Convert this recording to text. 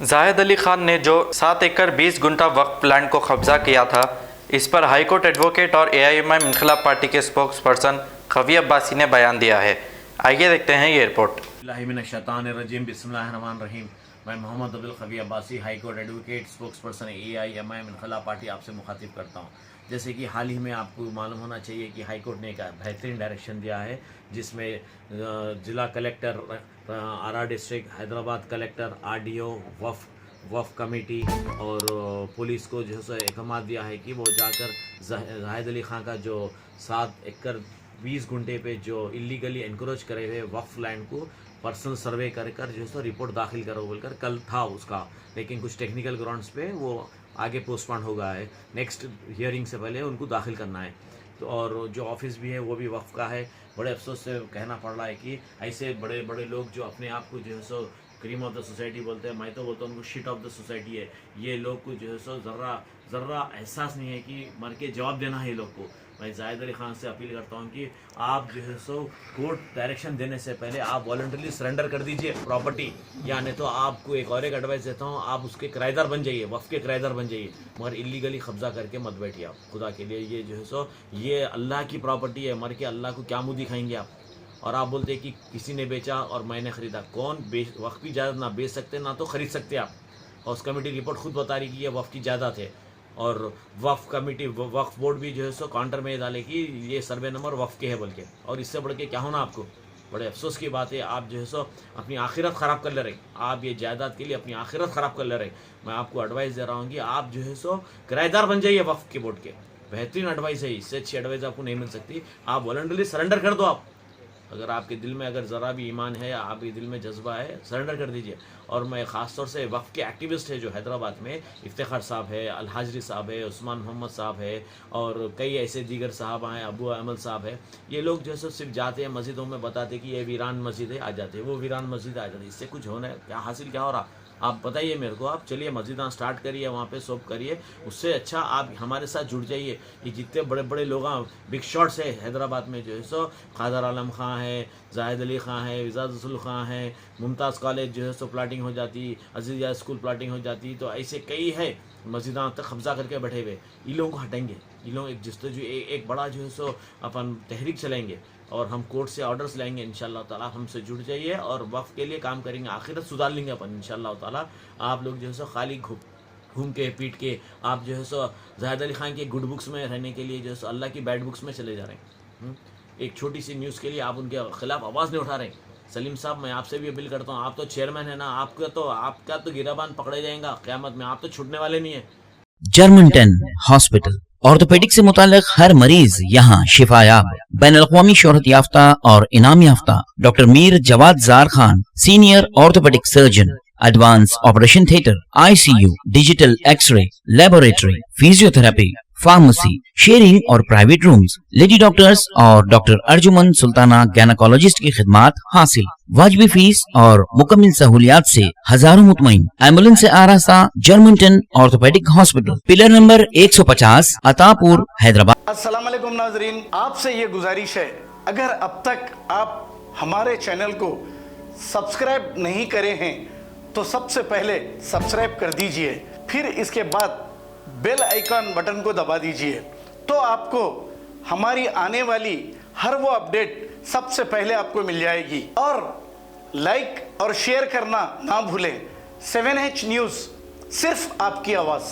जाहिद अली खान ने जो 7 एकड़ 20 गुंठा वक्फ लैंड को कब्जा किया था, इस पर हाईकोर्ट एडवोकेट और एआईएमआई इनकलाब पार्टी के स्पोक्स पर्सन खवी अब्बासी ने बयान दिया है। आइए देखते हैं ये रिपोर्ट। बिस्मिल्लाहिर्रहमानिर्रहीम, बिस्मिल्लाहिर्रहमानिर्रहीम। मैं Mohammad Abdul Qavi Abbasi, high court advocate, spokesperson AIMI Inquilab party आपसे मुखातिब करता हूँ। जैसे कि हाल ही में आपको मालूम होना चाहिए कि हाईकोर्ट ने एक बेहतरीन डायरेक्शन दिया है, जिसमें जिला collector Ara district, Hyderabad collector, RDO, वफ़ कमेटी और पुलिस को जो है अहकाम दिया है कि वो जाकर जाहिद अली खान का जो 7 एकड़ 20 गुंठे पे जो इलीगली एनक्रोच करे हुए वक्फ लैंड को पर्सनल सर्वे कर जो है रिपोर्ट दाखिल करो बोलकर कल था उसका, लेकिन कुछ टेक्निकल ग्राउंड्स पे वो आगे पोस्टपोन हो गया है। नेक्स्ट हियरिंग से पहले उनको दाखिल करना है। तो और जो ऑफिस भी है वो भी वक्फ का है। बड़े अफसोस से कहना पड़ रहा है कि ऐसे बड़े बड़े लोग जो अपने आप को जो है सो क्रीम ऑफ द सोसाइटी बोलते हैं, मैं तो बोलता हूँ उनको शिट ऑफ द सोसाइटी है। ये लोग को जो है सो ज़र्रा एहसास नहीं है कि मर के जवाब देना है ये लोग को। मैं जाहिद अली खान से अपील करता हूँ कि आप जो है सो कोर्ट डायरेक्शन देने से पहले आप वॉलंटरली सरेंडर कर दीजिए प्रॉपर्टी, या नहीं तो आपको एक और एडवाइस देता हूँ, आप उसके किराएदार बन जाइए, वफ़ के किराएदार बन जाइए, मगर इलीगली कब्जा करके मत बैठिए आप। खुदा के लिए ये जो है सो ये अल्लाह की प्रॉपर्टी है, मर के अल्लाह को क्या मुँह दिखाएंगे आप। और आप बोलते हैं कि किसी ने बेचा और मैंने ख़रीदा। कौन वक्फ की जायदाद ना बेच सकते ना तो ख़रीद सकते आप। हाउस कमेटी रिपोर्ट खुद बता रही कि ये वक्फ की जायदाद है, और वक्फ कमेटी वक्फ बोर्ड भी जो है सो काउंटर में डाले कि ये सर्वे नंबर वक्फ के है बोल के। और इससे बढ़ के क्या होना आपको? बड़े अफसोस की बात है, आप जो है सो अपनी आखिरत ख़राब कर ले रहे। आप ये जायदाद के लिए अपनी आखिरत ख़राब कर ले रहे। मैं आपको एडवाइस दे रहा हूँ कि आप जो है सो किराएदार बन जाइए वक्फ के बोर्ड के। बेहतरीन एडवाइस है, इससे अच्छी एडवाइस आपको नहीं मिल सकती। आप वॉलंटरली सरेंडर कर दो। आप अगर आपके दिल में अगर ज़रा भी ईमान है, आपके दिल में जज्बा है, सरेंडर कर दीजिए। और मैं ख़ास तौर से वक्फ के एक्टिविस्ट है जो हैदराबाद में, इफ्तिखार साहब है, अलहाजरी साहब है, उस्मान मोहम्मद साहब है, और कई ऐसे दीगर साहब हैं, अबू अमल साहब है। ये लोग जो है सिर्फ जाते हैं मस्जिदों में, बताते कि ये वीरान मस्जिद है, आ जाते हैं। वो वीरान मस्जिद आ जाती है। इससे कुछ होना है क्या? हासिल क्या हो रहा? आप बताइए मेरे को। आप चलिए मस्जिदां स्टार्ट करिए, वहाँ पे सब करिए। उससे अच्छा आप हमारे साथ जुड़ जाइए। ये जितने बड़े बड़े लोग बिग शॉट्स है हैदराबाद में जो है सो खादर आलम खां है, जाहिद अली खां है, विजाज रसूल खां है, मुमताज़ कॉलेज जो है सो प्लाटिंग हो जाती, अजीज़िया स्कूल प्लाटिंग हो जाती। तो ऐसे कई है मस्जिदां तक कब्जा करके बैठे हुए। इन लोगों को हटाएंगे। इन लोग एक बड़ा जो है सो अपन तहरीक चलाएंगे और हम कोर्ट से ऑर्डर्स लाएंगे इंशाअल्लाह ताला। हमसे जुड़ जाइए और वक्फ के लिए काम करेंगे, आखिरत सुधार लेंगे अपन इंशाअल्लाह ताला। आप लोग जो है सो खाली घूम के पीट के आप जो है सो जाहिद अली खान के गुड बुक्स में रहने के लिए जो है सो अल्लाह की बैड बुक्स में चले जा रहे हैं। एक छोटी सी न्यूज़ के लिए आप उनके खिलाफ आवाज़ नहीं उठा रहे। सलीम साहब, मैं आपसे भी अपील करता हूँ, आप तो चेयरमैन है ना, आपका तो गिराबान पकड़ा जाएगा क़यामत में। आप तो छूटने वाले नहीं है। जर्मनटन हॉस्पिटल ऑर्थोपेडिक से मुताल्लिक हर मरीज यहाँ शिफायाब। बैनुल-अक़वामी शोहरत याफ्ता और इनाम याफ्ता doctor Mir Jawad Jar Khan, senior orthopaedic surgeon, advance operation theatre, ICU, digital x ray, laboratory, physiotherapy, pharmacy, sharing और प्राइवेट रूम्स, लेडी डॉक्टर्स और डॉक्टर अर्जुमन सुल्ताना गैनकोलॉजिस्ट की खिदमात हासिल। वाजिबी फीस और मुकम्मल सहूलियात से हजारों मुतमईन। एम्बुलेंस से आरास्ता Germanten orthopaedic hospital, pillar number 150, Attapur, Hyderabad. अस्सलाम वालेकुम नाजरीन, आपसे ये गुजारिश है, अगर अब तक आप हमारे चैनल को सब्सक्राइब नहीं करे हैं तो सबसे पहले सब्सक्राइब कर दीजिए, फिर इसके बाद बेल आइकन बटन को दबा दीजिए, तो आपको हमारी आने वाली हर वो अपडेट सबसे पहले आपको मिल जाएगी। और लाइक और शेयर करना ना भूलें। 7H न्यूज़, सिर्फ आपकी आवाज़।